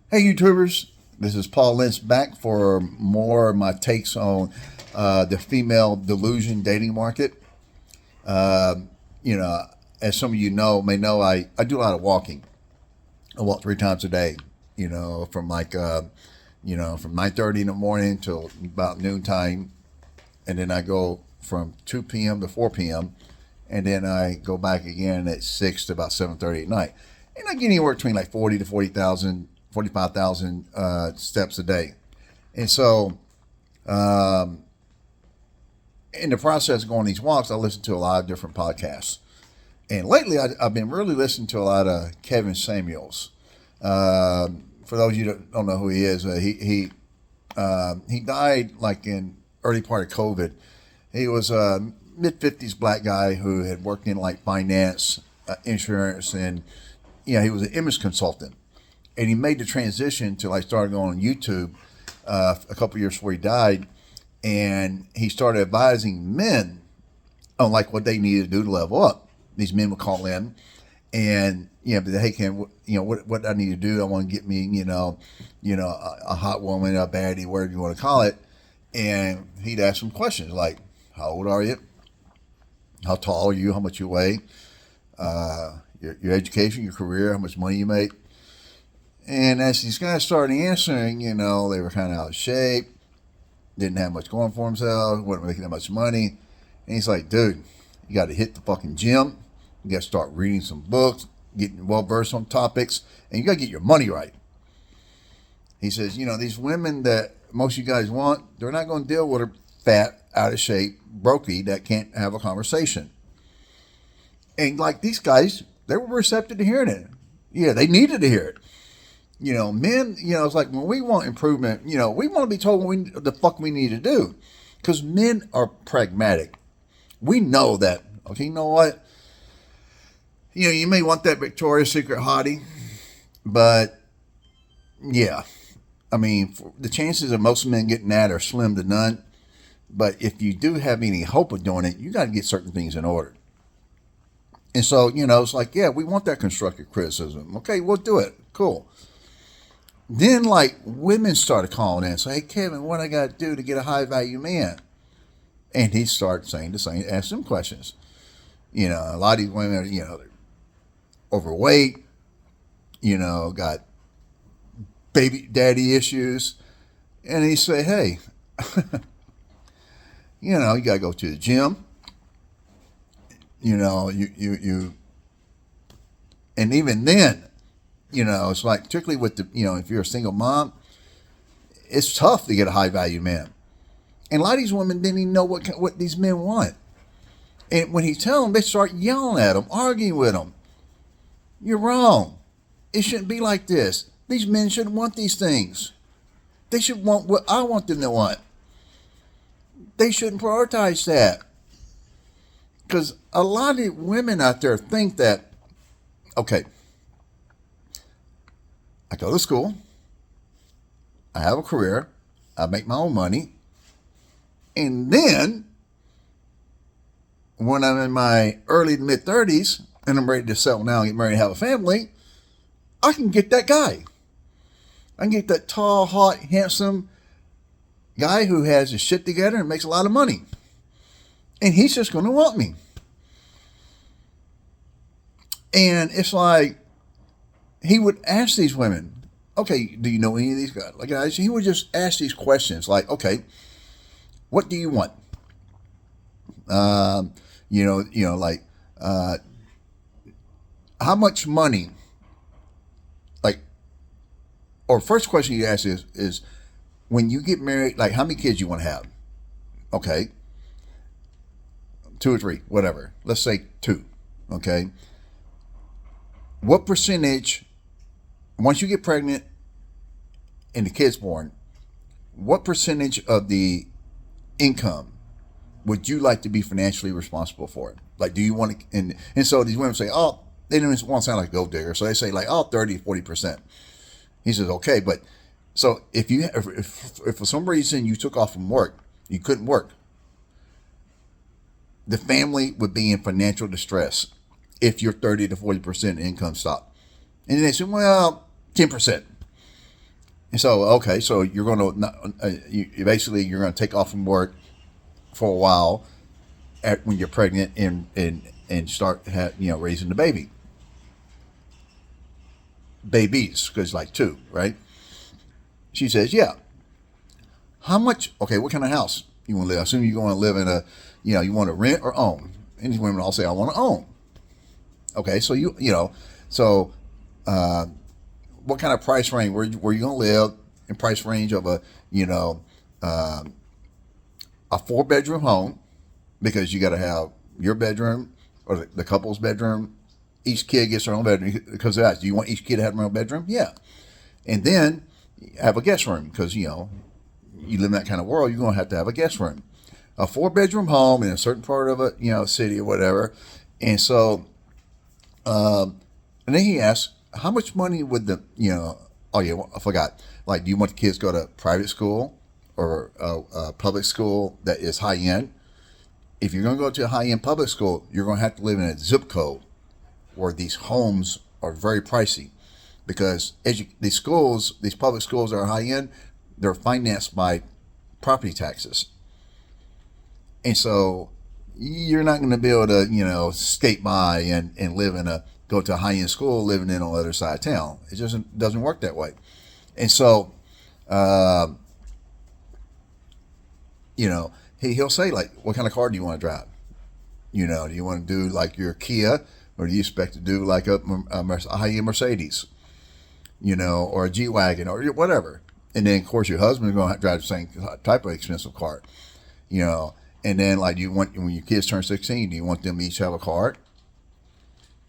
Hey YouTubers, this is Paul Lynch back for more of my takes on the female delusion dating market. Uh, you know, as some of you may know, I do a lot of walking. I walk 3 times a day, from from 9:30 in the morning till about noontime. And then I go from 2 p.m. to 4 p.m. And then I go back again at 6 to about 7:30 at night. And I get anywhere between like 40 to 40,000, 45,000 steps a day. And so, in the process of going on these walks, I listen to a lot of different podcasts. And lately, I've been really listening to a lot of Kevin Samuels. For those of you that don't know who he is, he died like in early part of COVID. He was a mid-50s black guy who had worked in like finance, insurance, and he was an image consultant. And he made the transition to like start going on YouTube a couple years before he died, and he started advising men on like what they needed to do to level up. These men would call in, and hey, what I need to do? I want to get me a hot woman, a baddie, whatever you want to call it. And he'd ask them questions like, "How old are you? How tall are you? How much you weigh? Your education, your career, how much money you make." And as these guys started answering, they were kind of out of shape, didn't have much going for themselves, weren't making that much money. And he's like, "Dude, you got to hit the fucking gym. You got to start reading some books, getting well versed on topics, and you got to get your money right." He says, these women that most of you guys want, they're not going to deal with a fat, out of shape, brokey that can't have a conversation. And like these guys, they were receptive to hearing it. Yeah, they needed to hear it. Men, it's like when we want improvement, we want to be told what the fuck we need to do. Because men are pragmatic. We know that. Okay, you know what? You may want that Victoria's Secret hottie, but yeah. I mean, the chances of most men getting that are slim to none. But if you do have any hope of doing it, you got to get certain things in order. And so, it's like, yeah, we want that constructive criticism. Okay, we'll do it. Cool. Then, like, women started calling in and say, "Hey, Kevin, what I got to do to get a high-value man?" And he started saying the same, ask them questions. A lot of these women are, they're overweight, got baby daddy issues. And he said, "Hey, you got to go to the gym. You, and even then, it's like, particularly with the, if you're a single mom, it's tough to get a high value man. And a lot of these women didn't even know what these men want. And when he tell them, they start yelling at him, arguing with him. You're wrong. It shouldn't be like this. These men shouldn't want these things. They should want what I want them to want. They shouldn't prioritize that." Because a lot of women out there think that, okay, I go to school, I have a career, I make my own money, and then when I'm in my early to mid 30s and I'm ready to settle down, get married, and have a family, I can get that guy. I can get that tall, hot, handsome guy who has his shit together and makes a lot of money. And he's just going to want me. And it's like, he would ask these women, "Okay, do you know any of these guys?" Like, he would just ask these questions like, "Okay, what do you want? Like, how much money?" Like, or first question you ask is, when you get married, like, how many kids you want to have? Okay. 2 or 3, whatever. Let's say 2. Okay. What percentage, once you get pregnant and the kid's born, what percentage of the income would you like to be financially responsible for it? Like, do you want to, and so these women say, "Oh," they don't want to sound like a gold digger. So they say like, "Oh, 30, 40%. He says, "Okay, but so if for some reason you took off from work, you couldn't work, the family would be in financial distress if your 30 to 40% income stopped." And they said, "Well, 10%. And so, okay, so you're going to basically you're going to take off from work for a while when you're pregnant and start raising the babies, because like two, right? She says, yeah. How much? Okay, what kind of house you want to live? I assume you're going to live in you want to rent or own. And these women all say, I want to own. Okay, so so what kind of price range? Where you going to live? In price range of uh, a 4-bedroom home, because you got to have your bedroom or the couple's bedroom. Each kid gets their own bedroom because of that. Do you want each kid to have their own bedroom? Yeah, and then have a guest room, because you live in that kind of world. You're going to have a guest room, a 4-bedroom home in a certain part of a city or whatever, and so. And then he asked, how much money would oh yeah, I forgot. Like, do you want the kids to go to private school or a public school that is high end? If you're going to go to a high end public school, you're going to have to live in a zip code where these homes are very pricey, because these public schools that are high end, they're financed by property taxes. And so you're not going to be able to, skate by and go to a high end school living in on the other side of town. It doesn't work that way. And so, he'll say, like, what kind of car do you want to drive? Do you want to do like your Kia, or do you expect to do like a high end Mercedes, or a G Wagon or whatever? And then of course your husband's going to drive the same type of expensive car, And then, like, when your kids turn 16, do you want them to each have a car?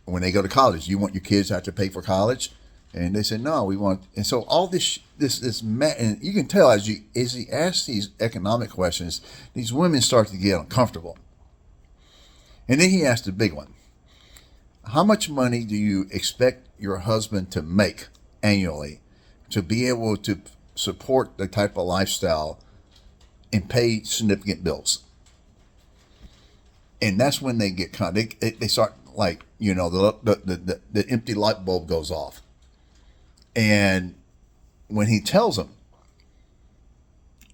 When they go to college, do you want your kids to have to pay for college? And they said, no, we want. And so all this, and you can tell as he asks these economic questions, these women start to get uncomfortable. And then he asked the big one: how much money do you expect your husband to make annually to be able to support the type of lifestyle and pay significant bills? And that's when they get they start, like, the empty light bulb goes off. And when he tells them,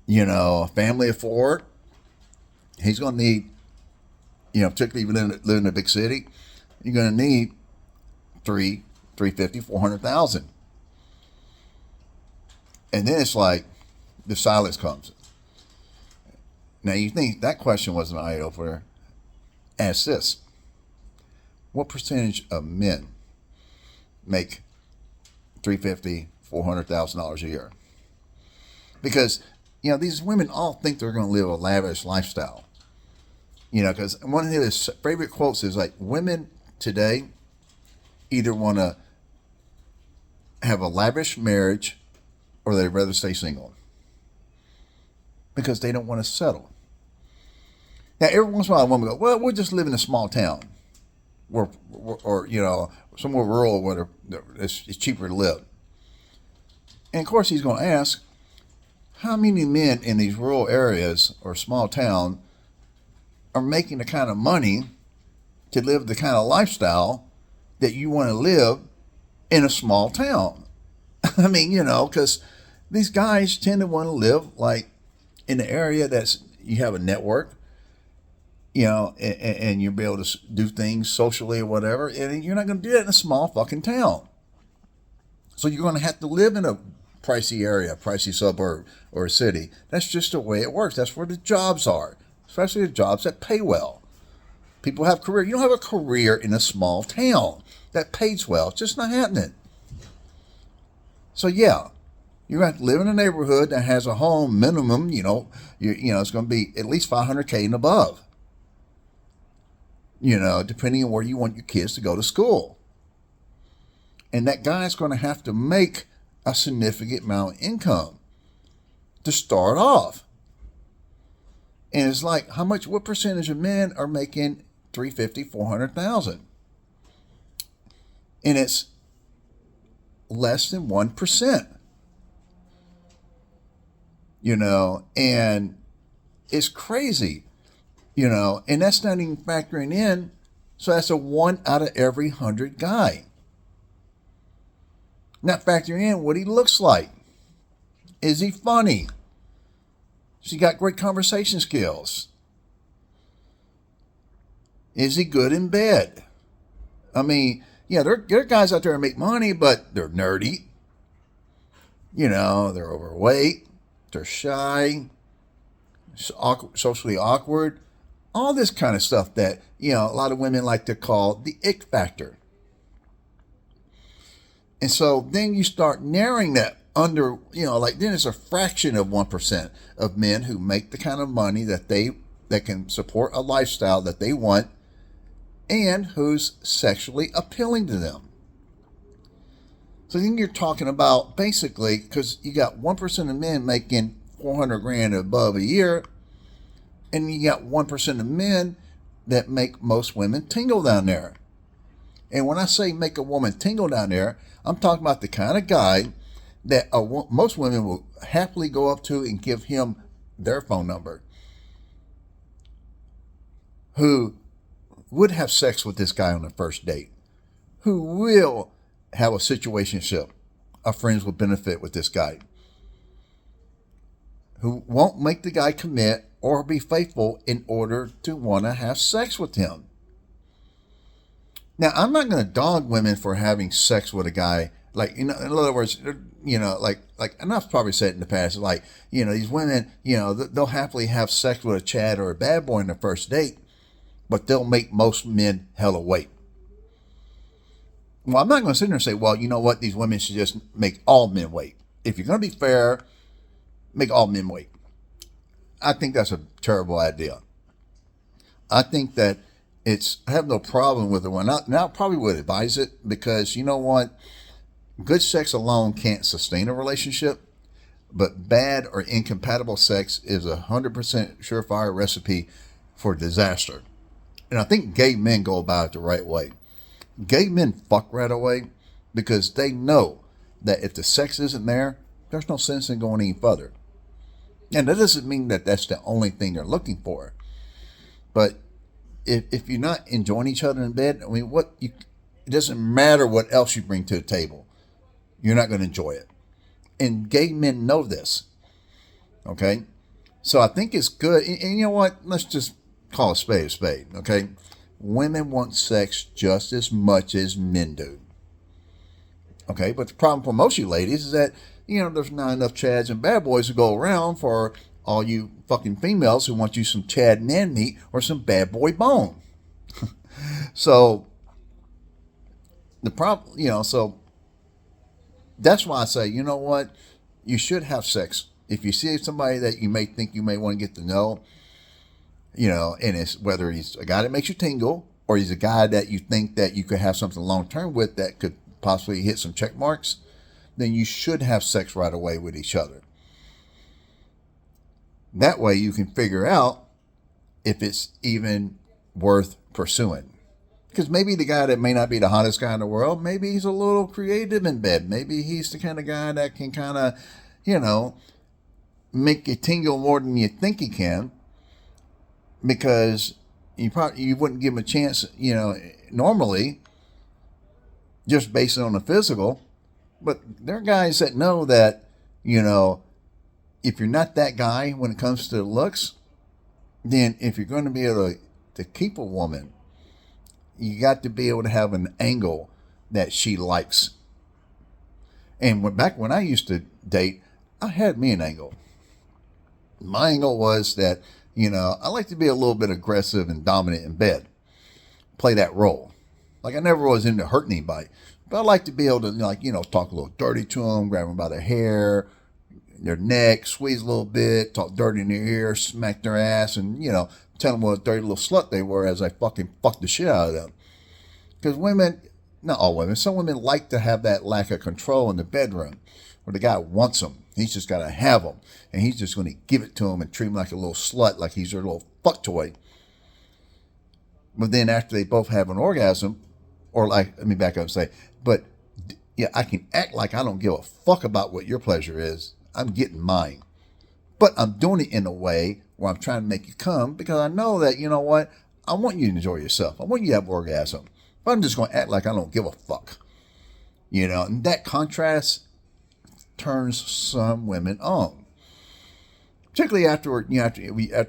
a family of 4, he's going to need, particularly if you live in a big city, you're going to need 350, 400,000. And then it's like the silence comes. Now you think that question was an eye opener. Ask this: what percentage of men make $350,000, $400,000 a year? Because these women all think they're going to live a lavish lifestyle. Because one of his favorite quotes is like, women today either want to have a lavish marriage or they'd rather stay single, because they don't want to settle. Now, every once in a while, a woman goes, well, we'll just live in a small town, or somewhere rural where it's cheaper to live. And of course, he's going to ask, how many men in these rural areas or small town are making the kind of money to live the kind of lifestyle that you want to live in a small town? I mean, because these guys tend to want to live like in the area you have a network, and you'll be able to do things socially or whatever, and you're not going to do that in a small fucking town. So you're going to have to live in a pricey area, pricey suburb, or a city. That's just the way it works. That's where the jobs are, especially the jobs that pay well. People have career. You don't have a career in a small town that pays well. It's just not happening. So yeah, you're going to have to live in a neighborhood that has a home minimum. It's going to be at least $500K and above. Depending on where you want your kids to go to school. And that guy's going to have to make a significant amount of income to start off. And it's like, what percentage of men are making 350, 400,000? And it's less than 1%. And it's crazy. And that's not even factoring in. So that's a 1 out of every 100 guy. Not factoring in what he looks like. Is he funny? She got great conversation skills. Is he good in bed? I mean, yeah, there are guys out there that make money, but they're nerdy. You know, they're overweight. They're shy. Socially awkward. All this kind of stuff that, you know, a lot of women like to call the ick factor. And so then you start narrowing that under, you know, like then it's a fraction of 1% of men who make the kind of money that can support a lifestyle that they want and who's sexually appealing to them. So then you're talking about basically, because you got 1% of men making 400 grand above a year, and you got 1% of men that make most women tingle down there. And when I say make a woman tingle down there, I'm talking about the kind of guy that most women will happily go up to and give him their phone number, who would have sex with this guy on the first date, who will have a situationship, a friends with benefit with this guy, who won't make the guy commit or be faithful in order to want to have sex with him. Now, I'm not going to dog women for having sex with a guy. Like, you know, in other words, you know, like, and I've probably said it in the past, like, you know, these women, you know, they'll happily have sex with a Chad or a bad boy on the first date, but they'll make most men hella wait. Well, I'm not going to sit there and say, well, you know what, these women should just make all men wait. If you're going to be fair, make all men wait. I think that's a terrible idea. I think that I have no problem with it. Now I probably would advise it because, you know what, good sex alone can't sustain a relationship, but bad or incompatible sex is 100% surefire recipe for disaster. And I think gay men go about it the right way. Gay men fuck right away because they know that if the sex isn't there, there's no sense in going any further. And that doesn't mean that that's the only thing they're looking for. But if you're not enjoying each other in bed, I mean, it doesn't matter what else you bring to the table. You're not going to enjoy it. And gay men know this. Okay? So I think it's good. And you know what? Let's just call a spade, okay? Women want sex just as much as men do. Okay? But the problem for most of you ladies is that, you know, there's not enough Chads and bad boys to go around for all you fucking females who want you some Chad man meat or some bad boy bone. So, the problem, you know, so that's why I say, you know what? You should have sex. If you see somebody that you may think you may want to get to know, you know, and it's whether he's a guy that makes you tingle or he's a guy that you think that you could have something long term with that could possibly hit some check marks, then you should have sex right away with each other. That way you can figure out if it's even worth pursuing. Because maybe the guy that may not be the hottest guy in the world, maybe he's a little creative in bed. Maybe he's the kind of guy that can kind of, you know, make you tingle more than you think he can. Because you wouldn't give him a chance, you know, normally, just based on the physical. But there are guys that know that, you know, if you're not that guy when it comes to looks, then if you're going to be able to keep a woman, you got to be able to have an angle that she likes. And back when I used to date, I had me an angle. My angle was that, you know, I like to be a little bit aggressive and dominant in bed. Play that role. Like I never was into hurting anybody. But I like to be able to, like, you know, talk a little dirty to them, grab them by their hair, their neck, squeeze a little bit, talk dirty in their ear, smack their ass, and, you know, tell them what a dirty little slut they were as I fucking fuck the shit out of them. Because women, not all women, some women like to have that lack of control in the bedroom where the guy wants them. He's just got to have them. And he's just going to give it to them and treat him like a little slut, like he's their little fuck toy. But then after they both have an orgasm, or like, let me back up and say, but yeah, I can act like I don't give a fuck about what your pleasure is. I'm getting mine. But I'm doing it in a way where I'm trying to make you come because I know that, you know what, I want you to enjoy yourself. I want you to have orgasm. But I'm just going to act like I don't give a fuck. You know, and that contrast turns some women on. Particularly after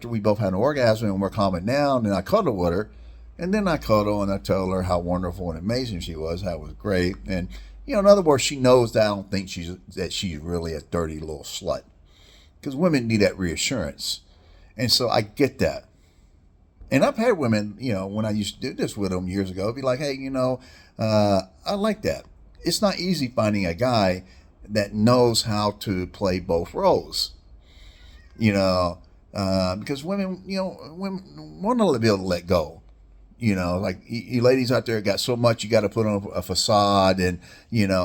we both had an orgasm and we're calming down, and I cuddle with her, and then I cuddle and I tell her how wonderful and amazing she was, how it was great, and in other words, she knows that I don't think she's really a dirty little slut, because women need that reassurance, and so I get that. And I've had women, when I used to do this with them years ago, be like, hey, I like that. It's not easy finding a guy that knows how to play both roles. Because women want to be able to let go. Like you ladies out there got so much you got to put on a facade and,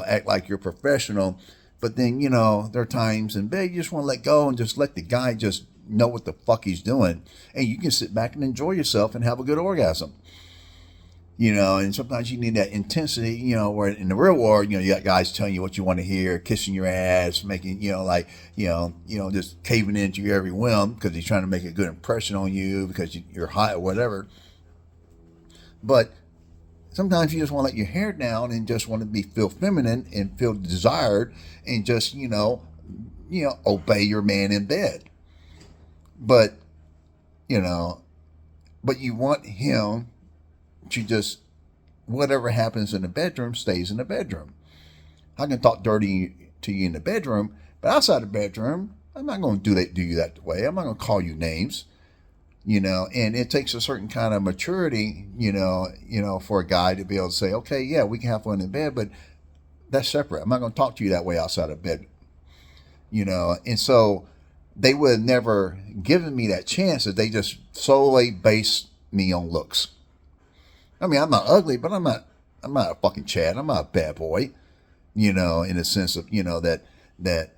act like you're professional. But then, there are times in bed you just want to let go and just let the guy just know what the fuck he's doing. And you can sit back and enjoy yourself and have a good orgasm. And sometimes you need that intensity, where in the real world, you got guys telling you what you want to hear, kissing your ass, making, just caving into your every whim because he's trying to make a good impression on you because you're hot or whatever. But sometimes you just want to let your hair down and just want to feel feminine and feel desired and just, obey your man in bed. But you want him to just, whatever happens in the bedroom stays in the bedroom. I can talk dirty to you in the bedroom, but outside the bedroom, I'm not going to do you that way. I'm not going to call you names, and it takes a certain kind of maturity, for a guy to be able to say, okay, yeah, we can have fun in bed, but that's separate. I'm not going to talk to you that way outside of bed, and so they would have never given me that chance if they just solely based me on looks. I mean, I'm not ugly, but I'm not a fucking Chad. I'm not a bad boy, in the sense of, that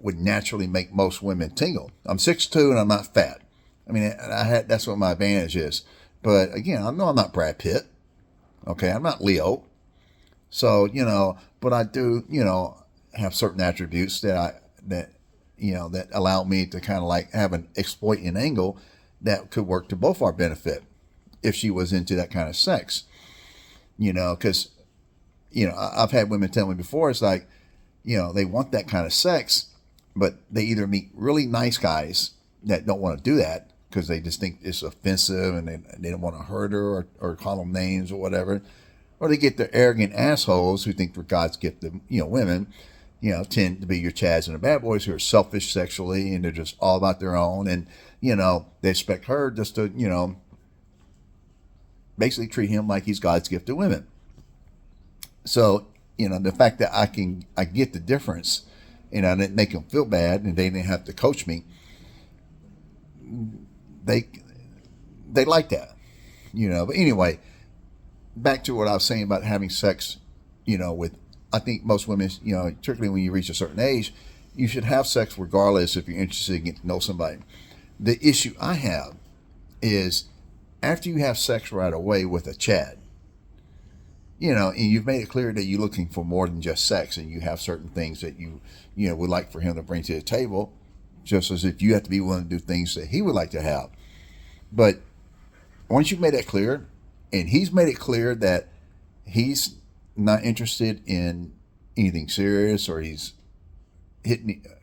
would naturally make most women tingle. I'm 6'2" and I'm not fat. I mean, that's what my advantage is. But again, I know I'm not Brad Pitt. Okay, I'm not Leo. So, but I do, have certain attributes that allow me to kind of like have an exploiting angle that could work to both our benefit if she was into that kind of sex, because, I've had women tell me before, it's like, they want that kind of sex, but they either meet really nice guys that don't want to do that because they just think it's offensive and they don't want to hurt her or call them names or whatever, or they get the arrogant assholes who think they're God's gift to, women, tend to be your Chads and the bad boys who are selfish sexually and they're just all about their own. And, they expect her just to, basically treat him like he's God's gift to women. So, the fact that I get the difference and I didn't make them feel bad and they didn't have to coach me, they like that, but anyway, back to what I was saying about having sex, with, I think most women, particularly when you reach a certain age, you should have sex regardless if you're interested in getting to know somebody. The issue I have is after you have sex right away with a Chad, and you've made it clear that you're looking for more than just sex and you have certain things that you would like for him to bring to the table, just as if you have to be willing to do things that he would like to have. But once you've made that clear and he's made it clear that he's not interested in anything serious or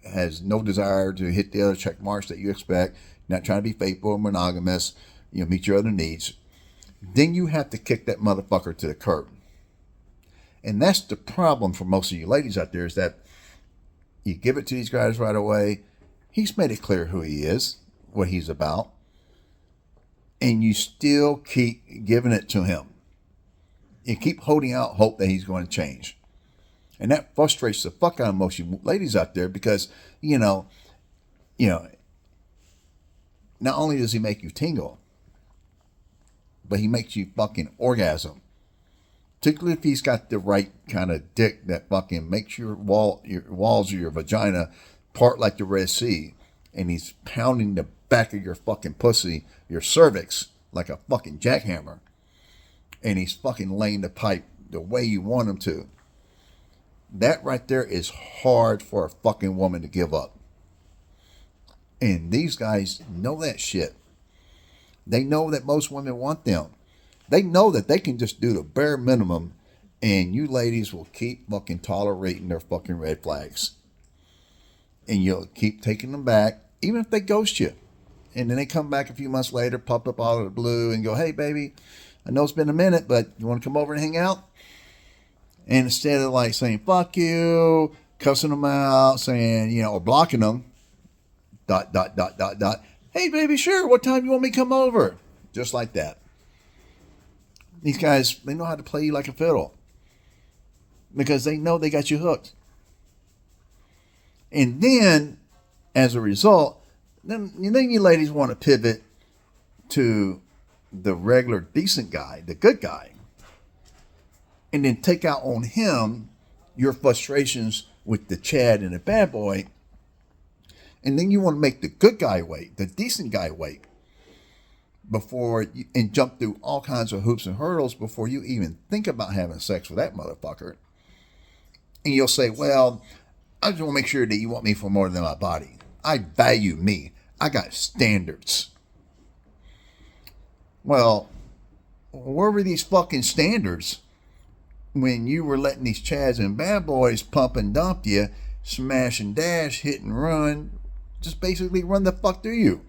has no desire to hit the other check marks that you expect, not trying to be faithful or monogamous, meet your other needs, then you have to kick that motherfucker to the curb. And that's the problem for most of you ladies out there, is that you give it to these guys right away. He's made it clear who he is, what he's about, and you still keep giving it to him. You keep holding out hope that he's going to change. And that frustrates the fuck out of most of you ladies out there because, not only does he make you tingle, but he makes you fucking orgasm. Particularly if he's got the right kind of dick that fucking makes your walls of your vagina part like the Red Sea. And he's pounding the back of your fucking pussy, your cervix, like a fucking jackhammer. And he's fucking laying the pipe the way you want him to. That right there is hard for a fucking woman to give up. And these guys know that shit. They know that most women want them. They know that they can just do the bare minimum and you ladies will keep fucking tolerating their fucking red flags. and you'll keep taking them back, even if they ghost you. And then they come back a few months later, pop up out of the blue and go, hey, baby, I know it's been a minute, but you want to come over and hang out? And instead of like saying, fuck you, cussing them out, saying, or blocking them, ... Hey, baby, sure, what time you want me to come over? Just like that. These guys, they know how to play you like a fiddle because they know they got you hooked. And then, as a result, then you ladies want to pivot to the regular decent guy, the good guy, and then take out on him your frustrations with the Chad and the bad boy. And then you want to make the good guy wait, the decent guy wait, and jump through all kinds of hoops and hurdles before you even think about having sex with that motherfucker. And you'll say, well, I just want to make sure that you want me for more than my body. I value me. I got standards. Well, where were these fucking standards when you were letting these Chads and bad boys pump and dump you, smash and dash, hit and run, just basically run the fuck through you?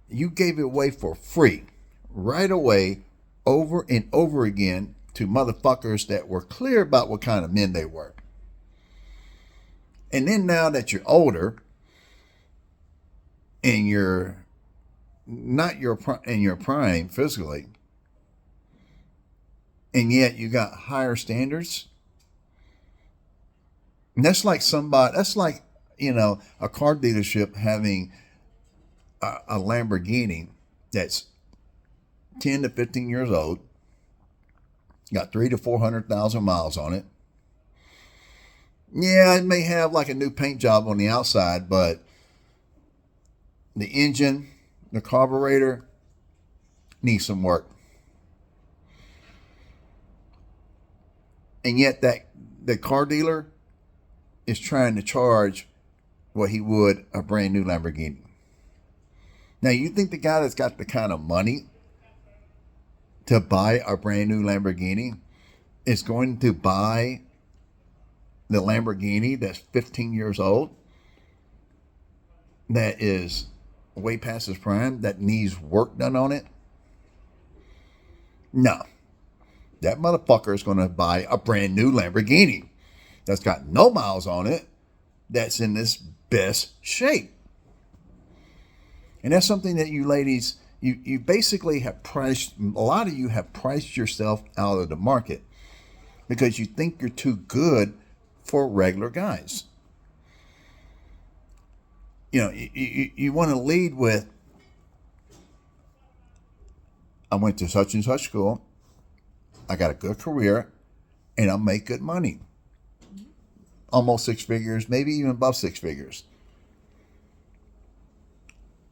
You gave it away for free, right away, over and over again to motherfuckers that were clear about what kind of men they were. And then now that you're older and you're not in your prime physically, and yet you got higher standards, and that's like a car dealership having a Lamborghini that's 10 to 15 years old, got 300,000 to 400,000 miles on it. Yeah, it may have like a new paint job on the outside, but the engine, the carburetor needs some work. And yet the car dealer is trying to charge what he would a brand new Lamborghini. Now, you think the guy that's got the kind of money to buy a brand new Lamborghini is going to buy the Lamborghini that's 15 years old, that is way past his prime, that needs work done on it? No. That motherfucker is going to buy a brand new Lamborghini that's got no miles on it, that's in this best shape. And that's something that you ladies, you basically have priced, a lot of you have priced yourself out of the market because you think you're too good for regular guys. You want to lead with, I went to such and such school, I got a good career, and I make good money. Almost six figures, maybe even above six figures.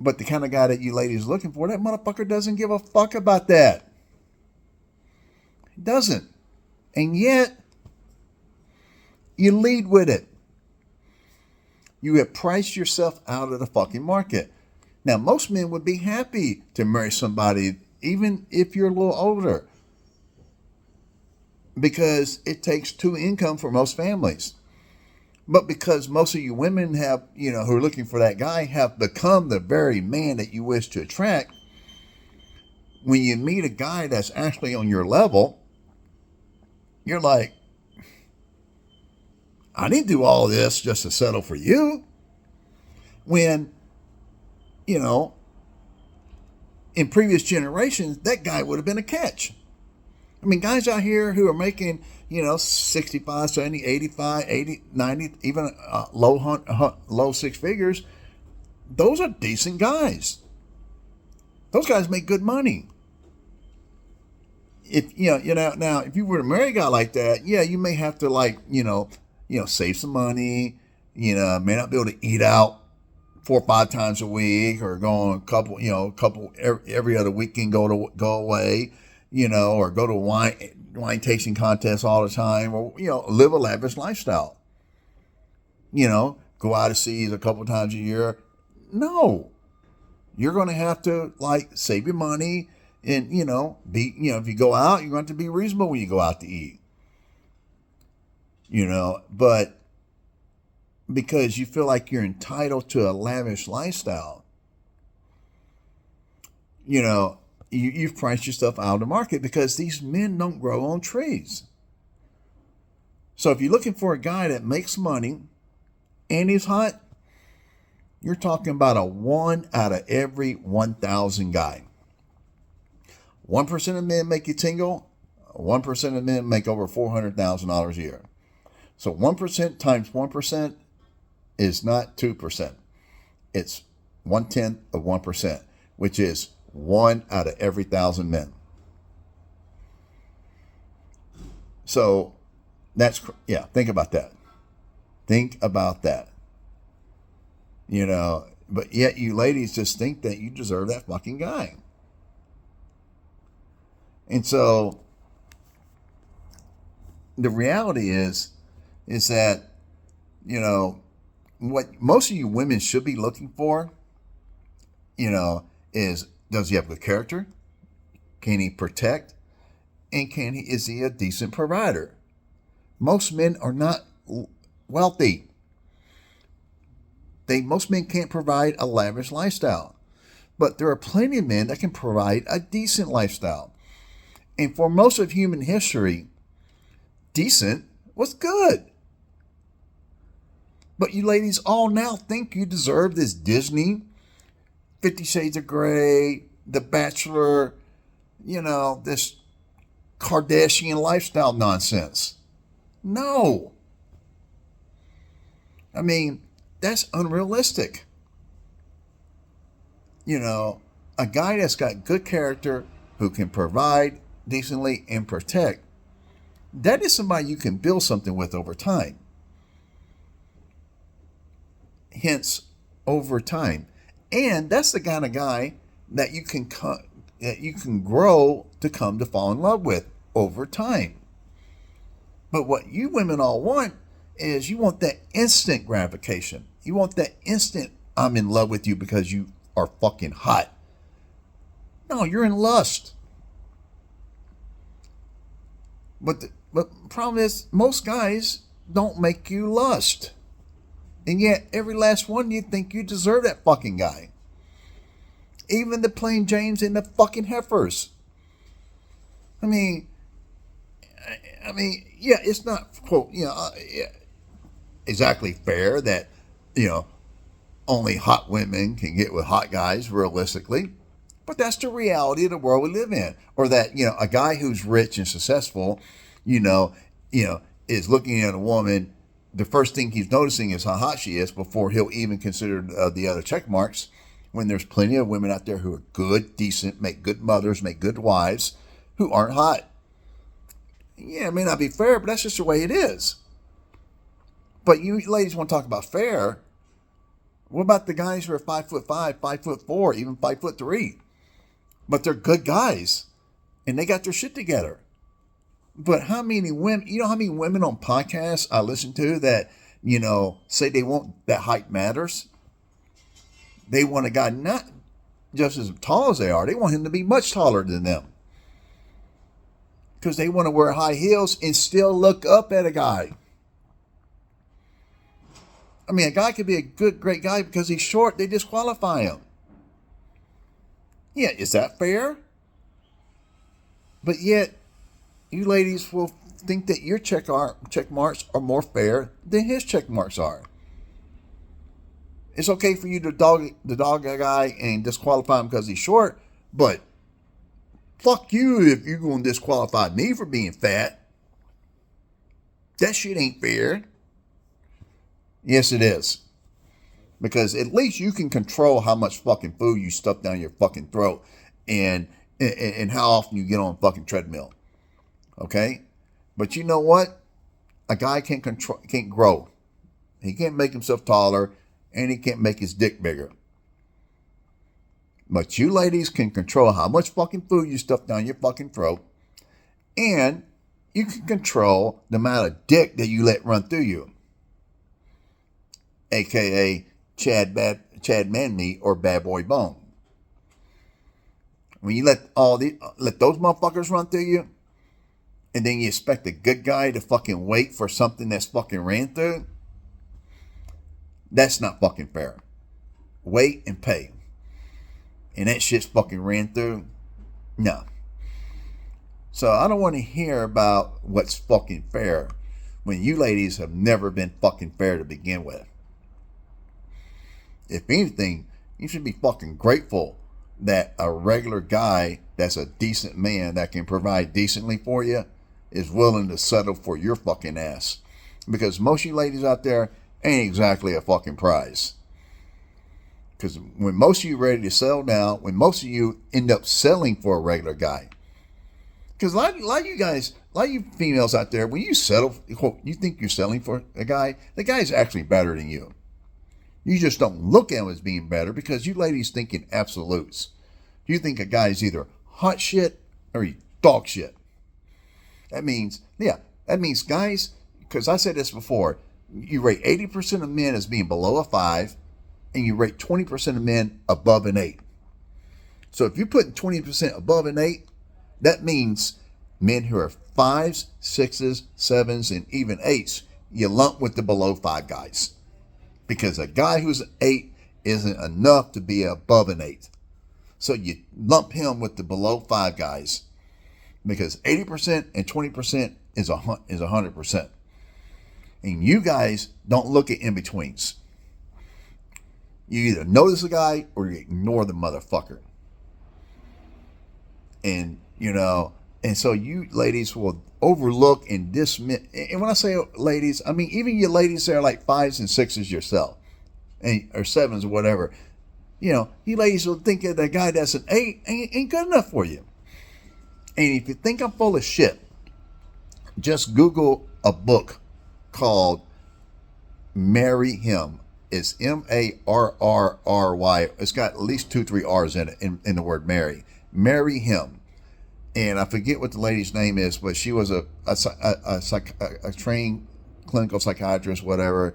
But the kind of guy that you ladies are looking for, that motherfucker doesn't give a fuck about that. He doesn't. And yet, you lead with it. You have priced yourself out of the fucking market. Now, most men would be happy to marry somebody, even if you're a little older, because it takes two income for most families. But because most of you women have, who are looking for that guy, have become the very man that you wish to attract, when you meet a guy that's actually on your level, you're like, I didn't do all this just to settle for you. When, in previous generations, that guy would have been a catch. I mean, guys out here who are making, 65, 70, 85, 80, 90, even low six figures, those are decent guys. Those guys make good money. If now, if you were to marry a guy like that, yeah, you may have to save some money. May not be able to eat out 4 or 5 times a week, or go on a couple every other weekend, go away, or go to wine tasting contests all the time, or live a lavish lifestyle. Go out to seas a couple times a year. No, you're going to have to save your money, and be if you go out, you're going to have to be reasonable when you go out to eat. But because you feel like you're entitled to a lavish lifestyle, you've priced yourself out of the market because these men don't grow on trees. So if you're looking for a guy that makes money and he's hot, you're talking about a 1 out of every 1,000 guy. 1% of men make you tingle. 1% of men make over $400,000 a year. So 1% times 1% is not 2%. It's 1/10 of 1%, which is 1 out of every 1,000 men. So think about that. Think about that. But yet you ladies just think that you deserve that fucking guy. And so the reality is that, what most of you women should be looking for, is, does he have good character? Can he protect? And is he a decent provider? Most men are not wealthy. Most men can't provide a lavish lifestyle. But there are plenty of men that can provide a decent lifestyle. And for most of human history, decent was good. But you ladies all now think you deserve this Disney, 50 Shades of Grey, The Bachelor, this Kardashian lifestyle nonsense. No. I mean, that's unrealistic. A guy that's got good character, who can provide decently and protect, that is somebody you can build something with over time. Hence, over time. And that's the kind of guy that you can grow to come to fall in love with over time. But what you women all want is you want that instant gratification. You want that instant, I'm in love with you because you are fucking hot. No, you're in lust. But the problem is, most guys don't make you lust. And yet, every last one, you think you deserve that fucking guy. Even the plain Janes and the fucking heifers. I mean, yeah, it's not, quote, exactly fair that, only hot women can get with hot guys, realistically. But that's the reality of the world we live in. Or that, a guy who's rich and successful, is looking at a woman, the first thing he's noticing is how hot she is before he'll even consider the other check marks, when there's plenty of women out there who are good, decent, make good mothers, make good wives, who aren't hot. Yeah, it may not be fair, but that's just the way it is. But you ladies want to talk about fair. What about the guys who are 5'5", 5'4", even 5'3"? But they're good guys, and they got their shit together. But how many women, how many women on podcasts I listen to that, say they want that height matters? They want a guy not just as tall as they are. They want him to be much taller than them. Because they want to wear high heels and still look up at a guy. I mean, a guy could be a great guy because he's short. They disqualify him. Yeah, is that fair? But yet, you ladies will think that your check marks are more fair than his check marks are. It's okay for you to dog a guy and disqualify him because he's short, but fuck you if you're going to disqualify me for being fat. That shit ain't fair. Yes, it is. Because at least you can control how much fucking food you stuff down your fucking throat and how often you get on a fucking treadmill. Okay? But you know what? A guy can't grow. He can't make himself taller, and he can't make his dick bigger. But you ladies can control how much fucking food you stuff down your fucking throat, and you can control the amount of dick that you let run through you. AKA Chad Man Meat or Bad Boy Bone. When you let those motherfuckers run through you, and then you expect a good guy to fucking wait for something that's fucking ran through, That's not fucking fair. Wait and pay. And that shit's fucking ran through. No. So I don't want to hear about what's fucking fair when you ladies have never been fucking fair to begin with. If anything, you should be fucking grateful that a regular guy that's a decent man that can provide decently for you is willing to settle for your fucking ass. Because most of you ladies out there ain't exactly a fucking prize. Because when most of you ready to settle down, when most of you end up settling for a regular guy, because a lot of you guys, a lot of you females out there, when you settle, you think you're settling for a guy, the guy's actually better than you. You just don't look at him as being better because you ladies think in absolutes. You think a guy's either hot shit or he's dog shit. That means guys, because I said this before, you rate 80% of men as being below a 5, and you rate 20% of men above an 8. So if you're putting 20% above an 8, that means men who are 5s, 6s, 7s, and even 8s, you lump with the below 5 guys. Because a guy who's an 8 isn't enough to be above an 8. So you lump him with the below 5 guys. Because 80% and 20% is 100%. And you guys don't look at in-betweens. You either notice a guy or you ignore the motherfucker. And, and so you ladies will overlook and dismiss. And when I say ladies, I mean even you ladies that are like 5s and 6s yourself, or 7s or whatever. You ladies will think that a guy that's an 8 ain't good enough for you. And if you think I'm full of shit, just Google a book called Marry Him. It's Marrry. It's got at least 2-3 R's in it, in the word marry. Marry Him. And I forget what the lady's name is, but she was a trained clinical psychiatrist, whatever,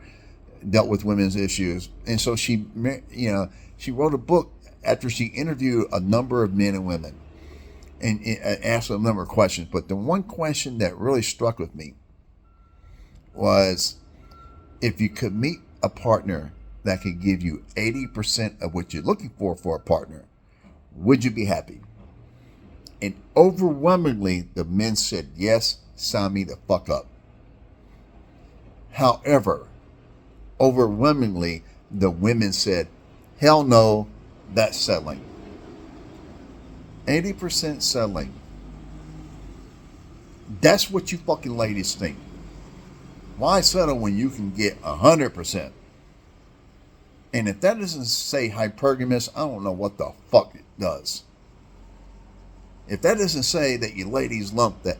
dealt with women's issues. And so she wrote a book after she interviewed a number of men and women and asked a number of questions. But the one question that really struck with me was, if you could meet a partner that could give you 80% of what you're looking for a partner, would you be happy? And overwhelmingly, the men said, yes, sign me the fuck up. However, overwhelmingly, the women said, hell no, that's settling. 80% settling. That's what you fucking ladies think. Why settle when you can get 100%? And if that doesn't say hypergamous, I don't know what the fuck it does. If that doesn't say that you ladies lump the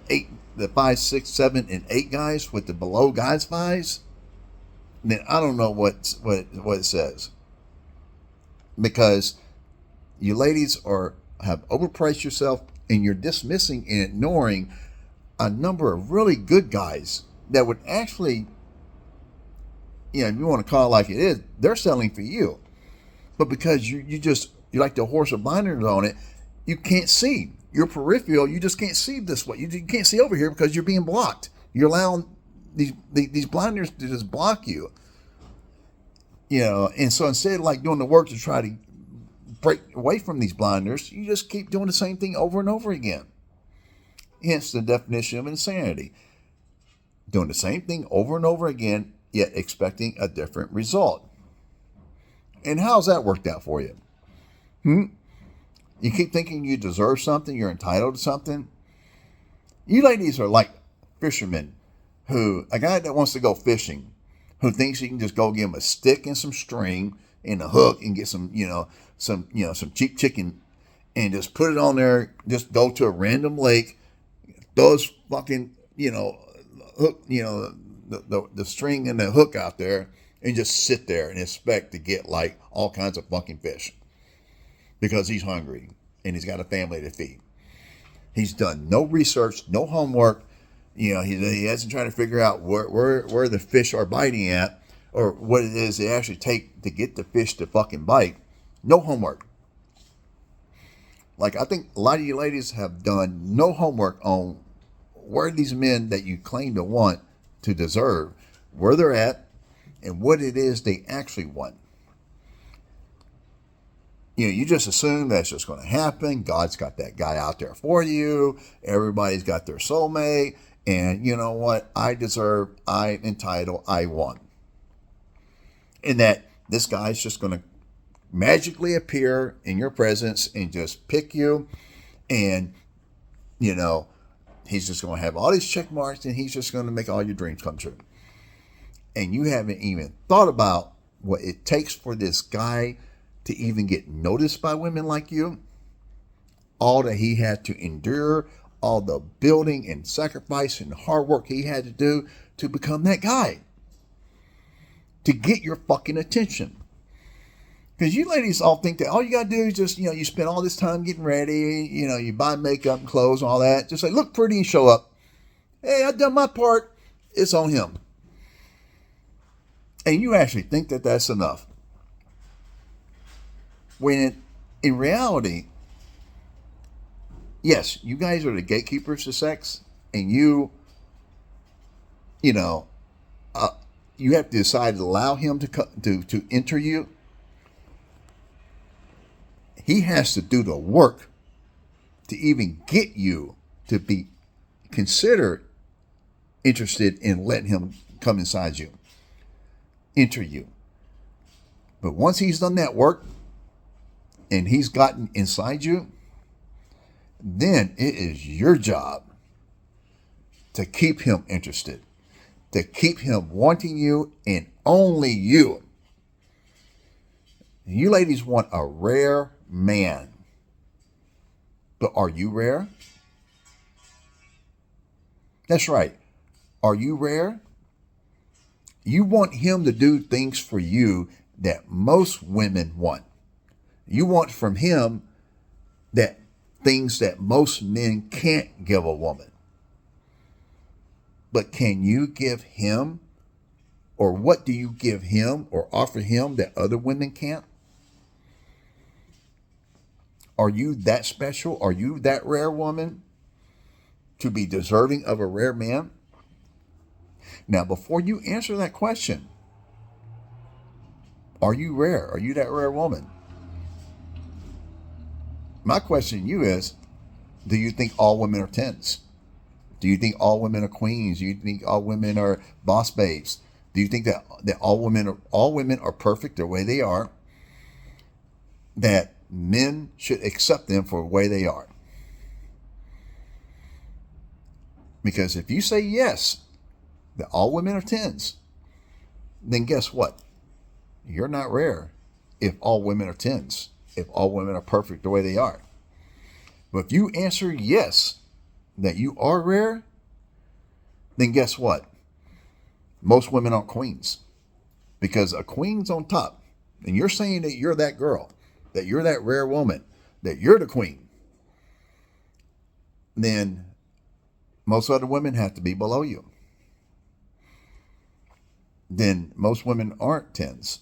5, 6, 7, and 8 guys with the below guys 5s, then I don't know what it says. Because you ladies have overpriced yourself, and you're dismissing and ignoring a number of really good guys that would actually, if you want to call it like it is, they're selling for you. But because you like the horse with blinders on it, you can't see. You're peripheral. You just can't see this way. You can't see over here because you're being blocked. You're allowing these blinders to just block you. And so instead of doing the work to try to break away from these blinders, you just keep doing the same thing over and over again. Hence the definition of insanity. Doing the same thing over and over again, yet expecting a different result. And how's that worked out for you? You keep thinking you deserve something, you're entitled to something. You ladies are like fishermen a guy that wants to go fishing, who thinks he can just go give him a stick and some string and a hook and get some cheap chicken and just put it on there, just go to a random lake, those fucking, hook, the string and the hook out there, and just sit there and expect to get all kinds of fucking fish. Because he's hungry and he's got a family to feed. He's done no research, no homework. He hasn't tried to figure out where the fish are biting at, or what it is they actually take to get the fish to fucking bite. No homework. I think a lot of you ladies have done no homework on where these men that you claim to want to deserve, where they're at, and what it is they actually want. You just assume that's just going to happen. God's got that guy out there for you. Everybody's got their soulmate. And you know what? I deserve, I'm entitled, I want. And that this guy's just going to magically appear in your presence and just pick you. And, he's just going to have all these check marks and he's just going to make all your dreams come true. And you haven't even thought about what it takes for this guy to even get noticed by women like you. All that he had to endure, all the building and sacrifice and hard work he had to do to become that guy. To get your fucking attention. Because you ladies all think that all you got to do is just, you spend all this time getting ready, you buy makeup and clothes and all that. Just look pretty and show up. Hey, I've done my part. It's on him. And you actually think that that's enough. When in reality, yes, you guys are the gatekeepers to sex, and you have to decide to allow him to enter you. He has to do the work to even get you to be considered interested in letting him come inside you, enter you. But once he's done that work, and he's gotten inside you, then it is your job to keep him interested, to keep him wanting you and only you. You ladies want a rare man. But are you rare? That's right. Are you rare? You want him to do things for you that most women want. You want from him that things that most men can't give a woman. But can you give him, or what do you give him or offer him that other women can't? Are you that special? Are you that rare woman to be deserving of a rare man? Now, before you answer that question, are you rare? Are you that rare woman? My question to you is, do you think all women are 10s? Do you think all women are queens? Do you think all women are boss babes? Do you think that all women are perfect the way they are? That men should accept them for the way they are? Because if you say yes, that all women are 10s, then guess what? You're not rare if all women are 10s, if all women are perfect the way they are. But if you answer yes, that you are rare, then guess what? Most women aren't queens. Because a queen's on top. And you're saying that you're that girl, that you're that rare woman, that you're the queen. Then most other women have to be below you. Then most women aren't 10s.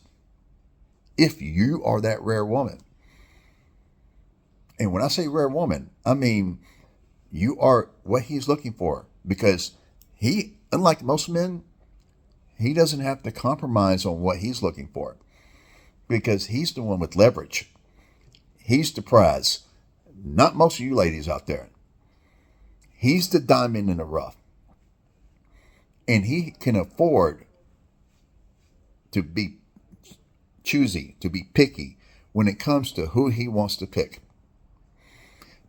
If you are that rare woman. And when I say rare woman, I mean you are what he's looking for. Because he, unlike most men, he doesn't have to compromise on what he's looking for. Because he's the one with leverage. He's the prize. Not most of you ladies out there. He's the diamond in the rough. And he can afford to be choosy, to be picky when it comes to who he wants to pick.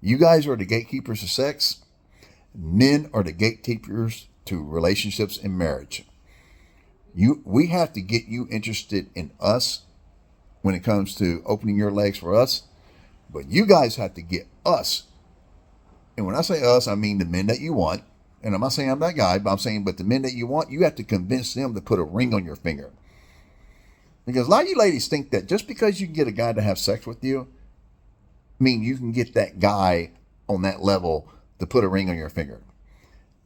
You guys are the gatekeepers of sex. Men are the gatekeepers to relationships and marriage. We have to get you interested in us when it comes to opening your legs for us. But you guys have to get us. And when I say us, I mean the men that you want. And I'm not saying I'm that guy, but I'm saying, but the men that you want, you have to convince them to put a ring on your finger. Because a lot of you ladies think that just because you can get a guy to have sex with you, mean you can get that guy on that level to put a ring on your finger.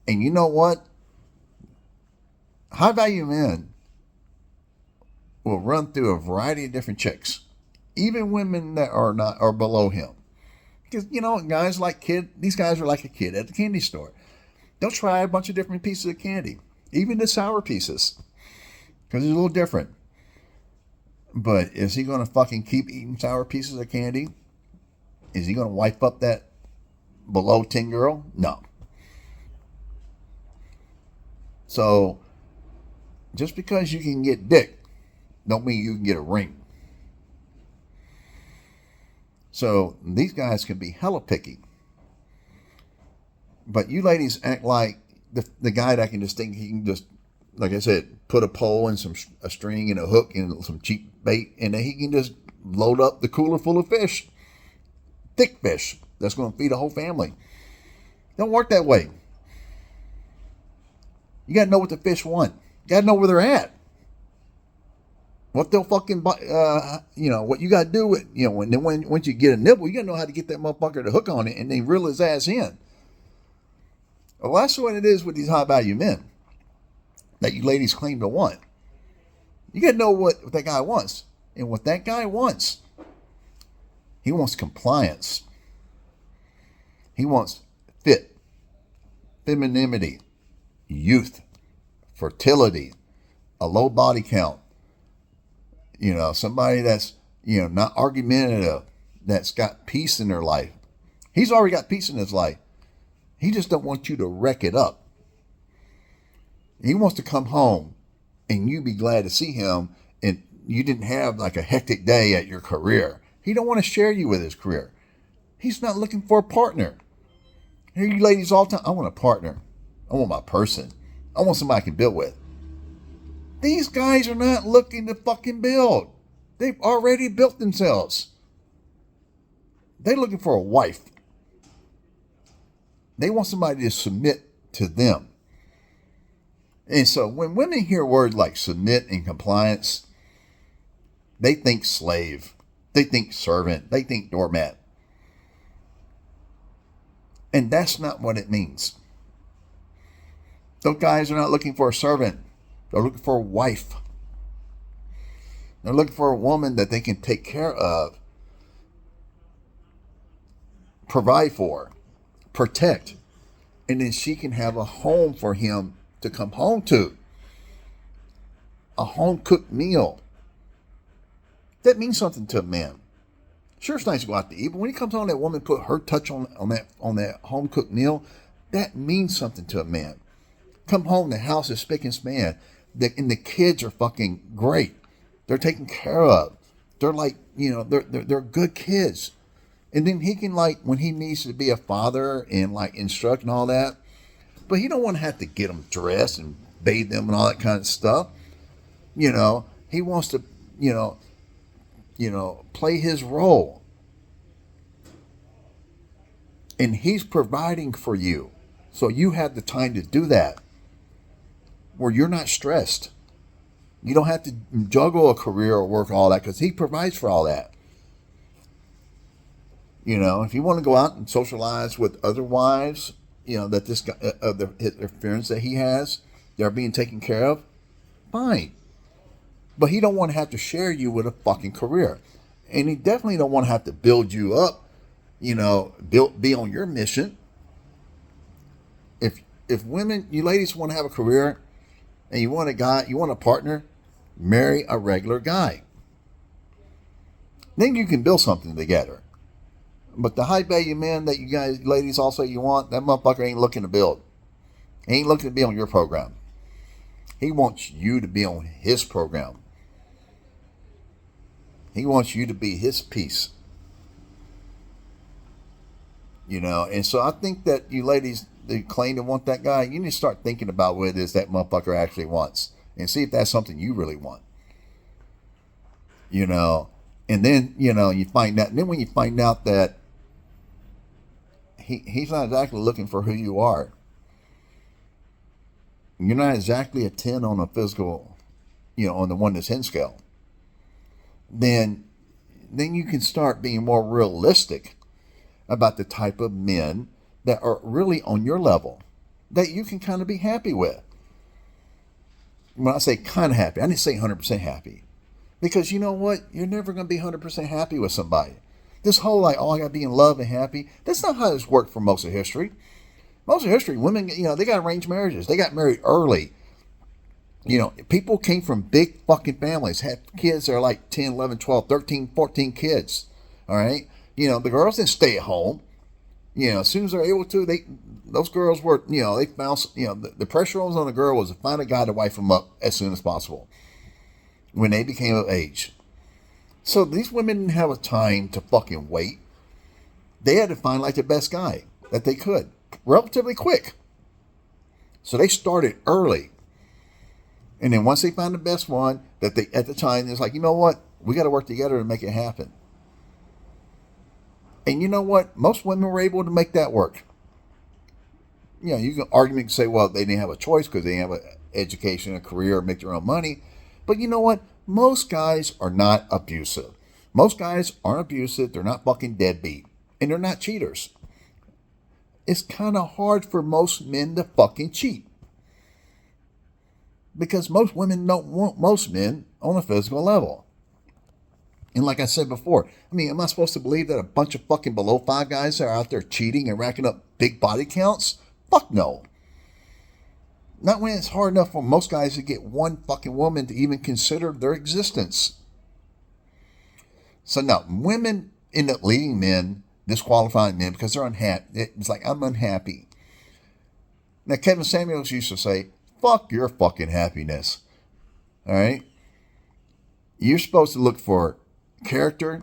And you know what? High value men will run through a variety of different chicks. Even women that are below him. Because, guys these guys are like a kid at the candy store. They'll try a bunch of different pieces of candy. Even the sour pieces. Because he's a little different. But is he going to fucking keep eating sour pieces of candy? Is he going to wipe up that below 10 girl? No. So, just because you can get dick, don't mean you can get a ring. So, these guys can be hella picky. But you ladies act like the guy that can just think he can just, like I said, put a pole and a string and a hook and some cheap bait, and then he can just load up the cooler full of fish. Thick fish that's going to feed a whole family. Don't work that way. You got to know what the fish want. You got to know where they're at. What they'll fucking, what you got to do with, once you get a nibble, you got to know how to get that motherfucker to hook on it and then reel his ass in. Well, that's what it is with these high value men that you ladies claim to want. You got to know what that guy wants. And what that guy wants, he wants compliance. He wants fit, femininity, youth, fertility, a low body count. Somebody that's, not argumentative, that's got peace in their life. He's already got peace in his life. He just don't want you to wreck it up. He wants to come home and you be glad to see him and you didn't have like a hectic day at your career. He don't want to share you with his career. He's not looking for a partner. Here you ladies all the time, I want a partner. I want my person. I want somebody I can build with. These guys are not looking to fucking build. They've already built themselves. They're looking for a wife. They want somebody to submit to them. And so when women hear words like submit and compliance, they think slave. They think servant. They think doormat. And that's not what it means. Those guys are not looking for a servant. They're looking for a wife. They're looking for a woman that they can take care of, provide for, protect, and then she can have a home for him to come home to. A home-cooked meal. That means something to a man. Sure, it's nice to go out to eat, but when he comes home, that woman put her touch on that home-cooked meal, that means something to a man. Come home, the house is spick and span, and the kids are fucking great. They're taken care of. They're like, they're good kids. And then he can, like, when he needs to be a father and, like, instruct and all that, but he don't want to have to get them dressed and bathe them and all that kind of stuff. He wants to, play his role. And he's providing for you. So you have the time to do that. Where you're not stressed. You don't have to juggle a career or work all that because he provides for all that. If you want to go out and socialize with other wives, that this guy, their friends that he has, they're being taken care of, fine. But he don't want to have to share you with a fucking career. And he definitely don't want to have to build you up, be on your mission. If women, you ladies want to have a career and you want a partner, marry a regular guy. Then you can build something together. But the high value man that you guys, ladies, all say you want, that motherfucker ain't looking to build. He ain't looking to be on your program. He wants you to be on his program. He wants you to be his piece. And so I think that you ladies that claim to want that guy, you need to start thinking about what it is that motherfucker actually wants. And see if that's something you really want. And then, you find out. And then when you find out that he's not exactly looking for who you are. You're not exactly a 10 on a physical, on the 1 to 10 scale. Then you can start being more realistic about the type of men that are really on your level that you can kind of be happy with. When I say kind of happy, I didn't say 100% happy. Because you know what? You're never going to be 100% happy with somebody. This whole I got to be in love and happy, that's not how this worked for most of history. Most of history, women, they got arranged marriages. They got married early. People came from big fucking families, had kids that are like 10, 11, 12, 13, 14 kids. All right. The girls didn't stay at home. As soon as they're able to, those girls were, they found, the pressure on the girl was to find a guy to wife them up as soon as possible when they became of age. So these women didn't have a time to fucking wait. They had to find like the best guy that they could relatively quick. So they started early. And then once they found the best one that they, at the time, it's like, you know what? We got to work together to make it happen. And you know what? Most women were able to make that work. You can argument say, well, they didn't have a choice because they didn't have an education, a career, or make their own money. But you know what? Most guys are not abusive. Most guys aren't abusive. They're not fucking deadbeat. And they're not cheaters. It's kind of hard for most men to fucking cheat. Because most women don't want most men on a physical level. And like I said before, am I supposed to believe that a bunch of fucking below 5 guys are out there cheating and racking up big body counts? Fuck no. Not when it's hard enough for most guys to get one fucking woman to even consider their existence. So now, women end up leading men, disqualifying men, because they're unhappy. It's like, I'm unhappy. Now, Kevin Samuels used to say, fuck your fucking happiness. All right? You're supposed to look for character,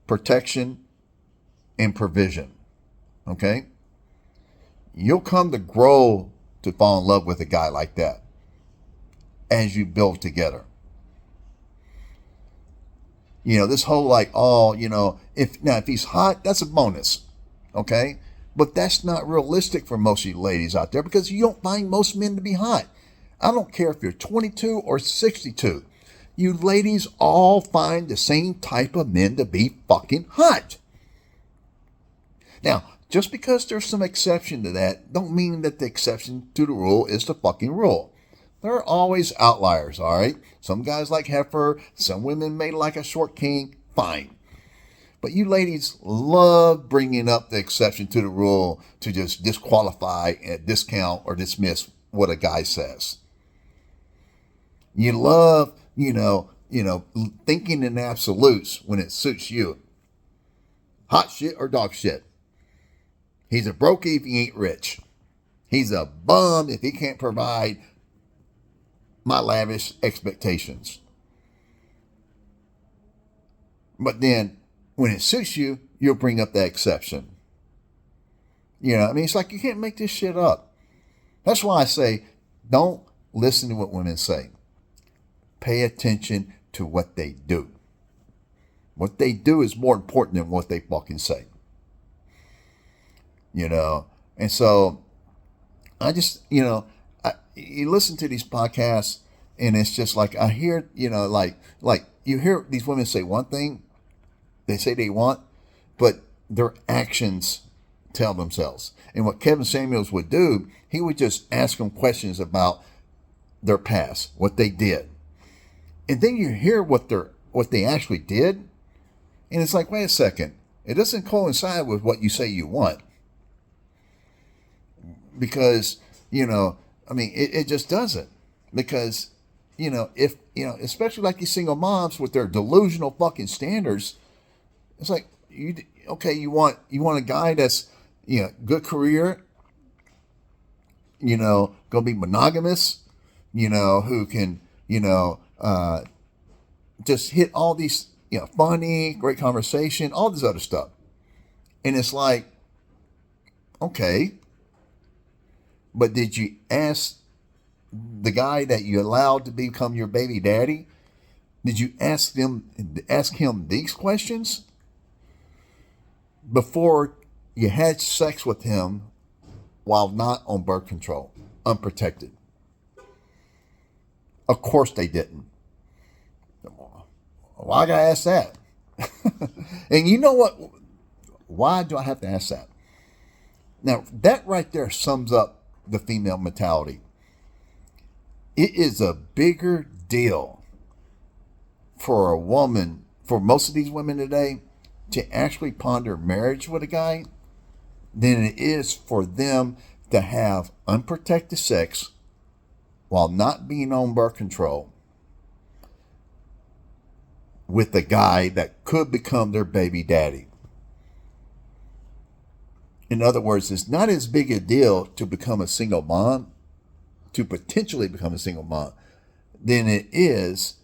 protection, and provision. Okay? You'll come to grow to fall in love with a guy like that as you build together. This whole like, if he's hot, that's a bonus. Okay? But that's not realistic for most of you ladies out there because you don't find most men to be hot. I don't care if you're 22 or 62. You ladies all find the same type of men to be fucking hot. Now, just because there's some exception to that, don't mean that the exception to the rule is the fucking rule. There are always outliers, all right? Some guys like heifer, some women may like a short king, fine. But you ladies love bringing up the exception to the rule to just disqualify and discount or dismiss what a guy says. You love, thinking in absolutes when it suits you. Hot shit or dog shit. He's a brokey if he ain't rich. He's a bum if he can't provide my lavish expectations. But then, when it suits you, you'll bring up that exception. It's like you can't make this shit up. That's why I say, don't listen to what women say. Pay attention to what they do. What they do is more important than what they fucking say. And so I just, you listen to these podcasts and it's just like, I hear, like you hear these women say one thing they say they want, but their actions tell themselves. And what Kevin Samuels would do, he would just ask them questions about their past, what they did. And then you hear what they actually did. And it's like, wait a second. It doesn't coincide with what you say you want. Because, it just doesn't. Because, if, especially like these single moms with their delusional fucking standards, it's like, you want a guy that's, good career, gonna be monogamous, who can, just hit all these, funny, great conversation, all this other stuff. And it's like, okay, but did you ask the guy that you allowed to become your baby daddy? Did you ask him these questions before you had sex with him while not on birth control, unprotected? Of course they didn't. Why gotta ask that? And you know what? Why do I have to ask that? Now, that right there sums up the female mentality. It is a bigger deal for a woman, for most of these women today, to actually ponder marriage with a guy than it is for them to have unprotected sex while not being on birth control with a guy that could become their baby daddy. In other words, it's not as big a deal to become a single mom, to potentially become a single mom, than it is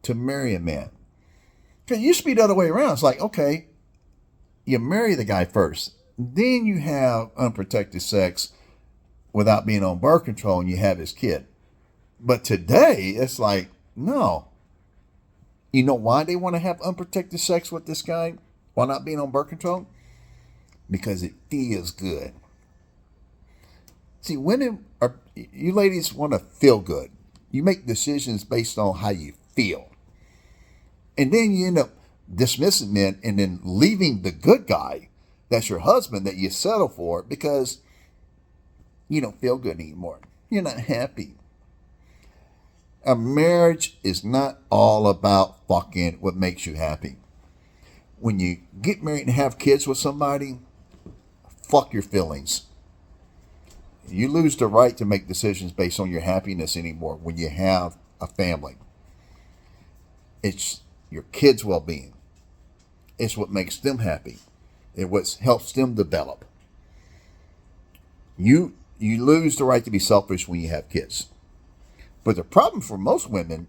to marry a man. Because it used to be the other way around. It's like, okay, you marry the guy first, then you have unprotected sex without being on birth control, and you have his kid. But today, it's like, no. You know why they want to have unprotected sex with this guy while not being on birth control? Because it feels good. See, you ladies want to feel good. You make decisions based on how you feel. And then you end up dismissing men and then leaving the good guy, that's your husband, that you settle for because you don't feel good anymore. You're not happy. A marriage is not all about fucking what makes you happy. When you get married and have kids with somebody, fuck your feelings. You lose the right to make decisions based on your happiness anymore when you have a family. It's your kids' well-being. It's what makes them happy. It's what helps them develop. You lose the right to be selfish when you have kids. But the problem for most women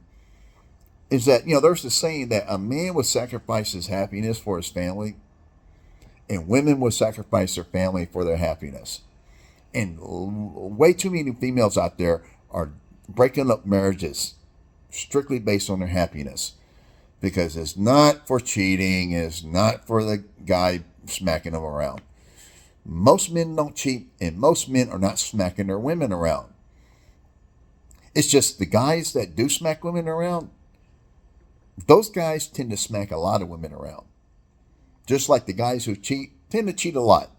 is that, there's the saying that a man will sacrifice his happiness for his family, and women will sacrifice their family for their happiness. And way too many females out there are breaking up marriages strictly based on their happiness. Because it's not for cheating, it's not for the guy smacking them around. Most men don't cheat, and most men are not smacking their women around. It's just the guys that do smack women around, those guys tend to smack a lot of women around. Just like the guys who cheat tend to cheat a lot.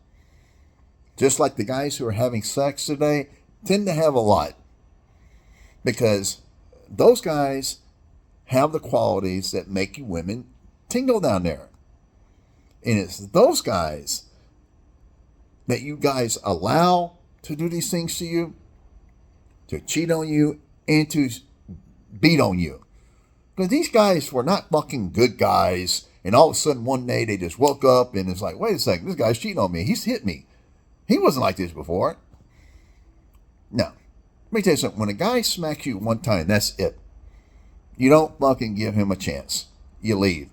Just like the guys who are having sex today tend to have a lot. Because those guys have the qualities that make you women tingle down there. And it's those guys that you guys allow to do these things to you, to cheat on you, and to beat on you. Because these guys were not fucking good guys, and all of a sudden one day they just woke up and it's like, wait a second, this guy's cheating on me. He's hit me. He wasn't like this before. No. Let me tell you something. When a guy smacks you one time, that's it. You don't fucking give him a chance. You leave.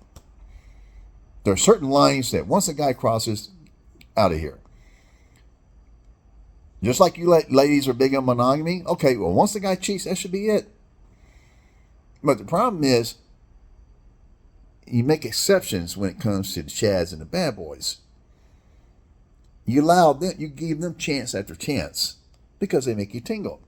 There are certain lines that once a guy crosses, out of here. Just like you ladies are big on monogamy. Okay, well, once the guy cheats, that should be it. But the problem is, you make exceptions when it comes to the Chads and the bad boys. You allow them, you give them chance after chance because they make you tingle.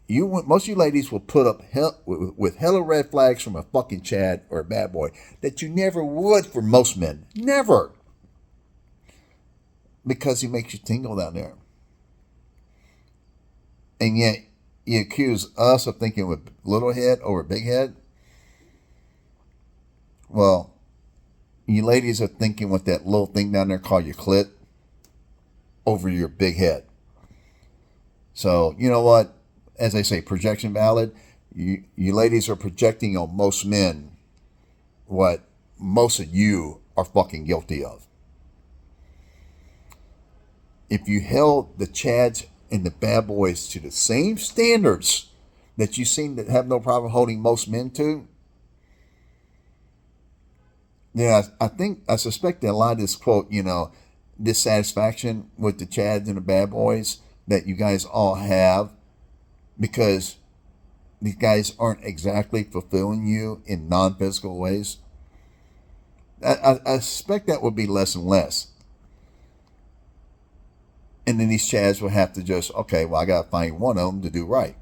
Most of you ladies will put up with hella red flags from a fucking Chad or a bad boy that you never would for most men. Never. Because he makes you tingle down there. And yet, you accuse us of thinking with little head over big head. Well, you ladies are thinking with that little thing down there called your clit over your big head. So, you know what? As I say, projection valid. You ladies are projecting on most men what most of you are fucking guilty of. If you held the Chads and the bad boys to the same standards that you seem to have no problem holding most men to, then I suspect that a lot of this quote, dissatisfaction with the Chads and the bad boys that you guys all have, because these guys aren't exactly fulfilling you in non-physical ways. I suspect that would be less and less. And then these Chads will have to just, okay, well, I got to find one of them to do right.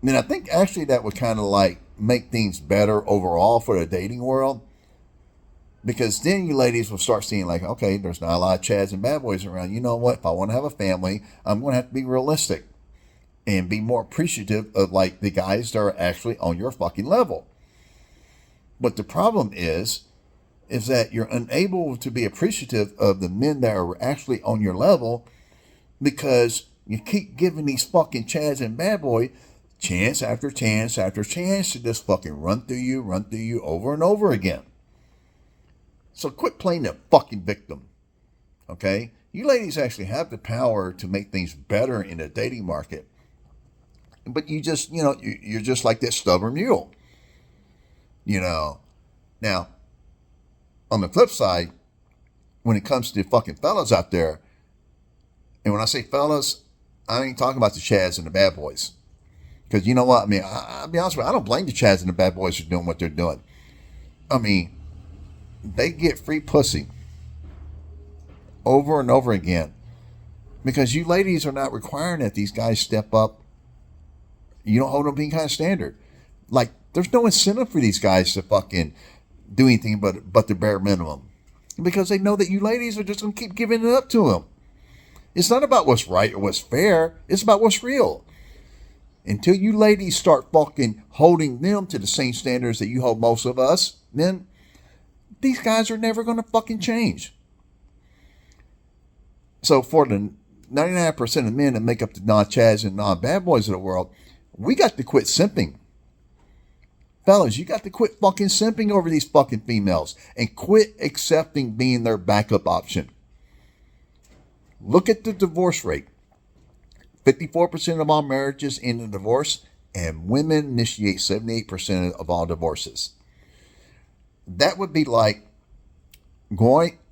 And I think actually that would kind of like make things better overall for the dating world. Because then you ladies will start seeing like, okay, there's not a lot of Chads and bad boys around. You know what? If I want to have a family, I'm going to have to be realistic and be more appreciative of like the guys that are actually on your fucking level. But the problem is that you're unable to be appreciative of the men that are actually on your level because You keep giving these fucking Chads and bad boy chance after chance after chance to just fucking run through you over and over again. So quit playing the fucking victim. Okay? You ladies actually have the power to make things better in the dating market. But you just, you're just like that stubborn mule. Now, on the flip side, when it comes to fucking fellas out there, and when I say fellas, I ain't talking about the Chads and the bad boys. Because you know what? I mean, I'll be honest with you, I don't blame the Chads and the bad boys for doing what they're doing. I mean, they get free pussy over and over again. Because you ladies are not requiring that these guys step up. You don't hold them to any kind of standard. Like, there's no incentive for these guys to fucking do anything but the bare minimum. Because they know that you ladies are just going to keep giving it up to them. It's not about what's right or what's fair. It's about what's real. Until you ladies start fucking holding them to the same standards that you hold most of us, then these guys are never going to fucking change. So for the 99% of men that make up the non-Chads and non-bad boys of the world, we got to quit simping. Fellas, you got to quit fucking simping over these fucking females and quit accepting being their backup option. Look at the divorce rate. 54% of all marriages end in divorce, and women initiate 78% of all divorces. That would be like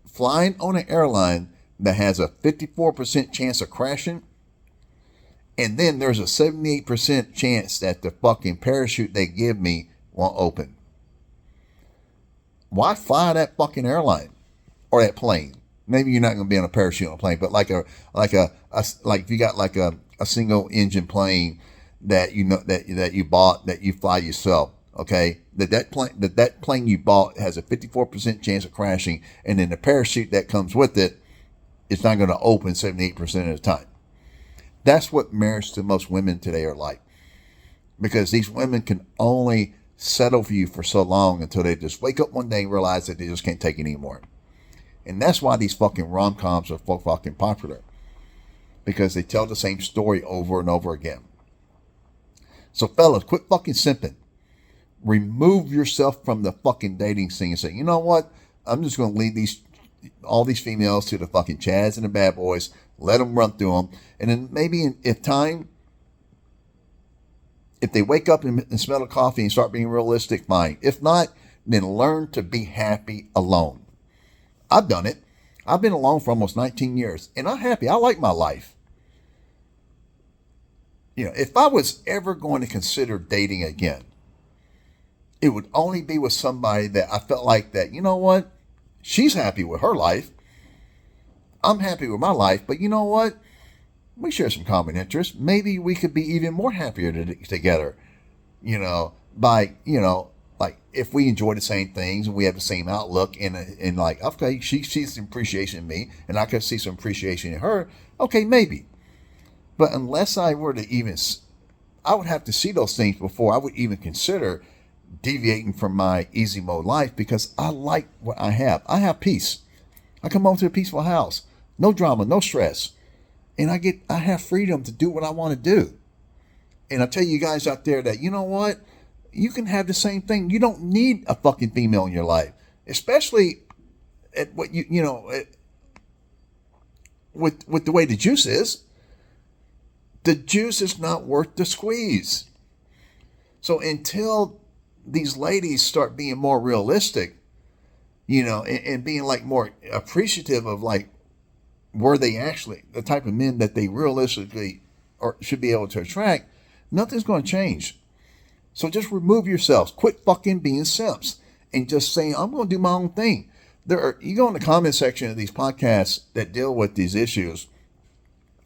flying on an airline that has a 54% chance of crashing, and then there's a 78% chance that the fucking parachute they give me won't open. Why fly that fucking airline or that plane? Maybe you're not going to be on a parachute on a plane, but like if you got like a single engine plane that that you bought that you fly yourself, okay? That plane you bought has a 54% chance of crashing, and then the parachute that comes with it, it's not going to open 78% of the time. That's what marriage to most women today are like, because these women can only settle for you for so long until they just wake up one day and realize that they just can't take it anymore. And that's why these fucking rom-coms are fucking popular. Because they tell the same story over and over again. So fellas, quit fucking simping. Remove yourself from the fucking dating scene and say, you know what? I'm just going to leave all these females to the fucking Chads and the bad boys. Let them run through them. And then maybe if they wake up and smell the coffee and start being realistic, fine. If not, then learn to be happy alone. I've done it. I've been alone for almost 19 years, and I'm happy. I like my life. If I was ever going to consider dating again, it would only be with somebody that I felt like that, you know what? She's happy with her life. I'm happy with my life, but you know what? We share some common interests. Maybe we could be even more happier together, by, like if we enjoy the same things and we have the same outlook and like, okay, she sees some appreciation in me and I can see some appreciation in her. Okay, maybe. But unless I were to I would have to see those things before I would even consider deviating from my easy mode life, because I like what I have. I have peace. I come home to a peaceful house. No drama, no stress. And I have freedom to do what I want to do. And I tell you guys out there that, you know what? You can have the same thing. You don't need a fucking female in your life, especially at what with the way the juice is. The juice is not worth the squeeze. So until these ladies start being more realistic, and being like more appreciative of like were they actually the type of men that they realistically or should be able to attract, nothing's going to change. So just remove yourselves. Quit fucking being simps and just saying, I'm going to do my own thing. You go in the comment section of these podcasts that deal with these issues,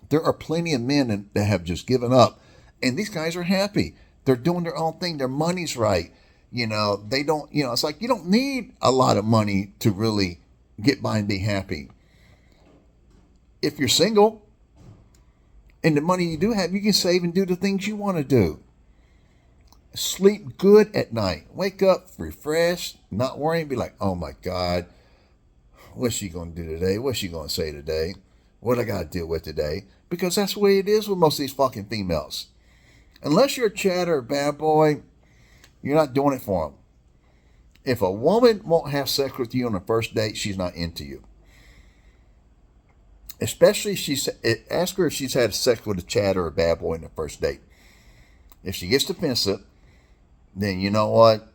there are plenty of men that have just given up. And these guys are happy. They're doing their own thing. Their money's right. They don't, it's like you don't need a lot of money to really get by and be happy. If you're single and the money you do have, you can save and do the things you want to do. Sleep good at night. Wake up refreshed, not worrying, be like, oh my God, what's she going to do today? What's she going to say today? What I got to deal with today? Because that's the way it is with most of these fucking females. Unless you're a chatter or bad boy, you're not doing it for them. If a woman won't have sex with you on the first date, she's not into you. Especially ask her if she's had sex with a chatter or a bad boy on the first date. If she gets defensive, then you know what?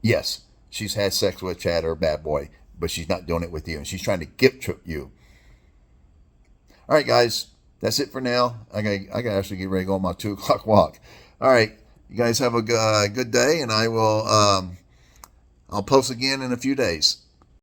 Yes, she's had sex with a chatter or a bad boy, but she's not doing it with you, and she's trying to guilt trip you. All right, guys, that's it for now. I got to actually get ready to go on my 2 o'clock walk. All right, you guys have a good day, and I'll post again in a few days.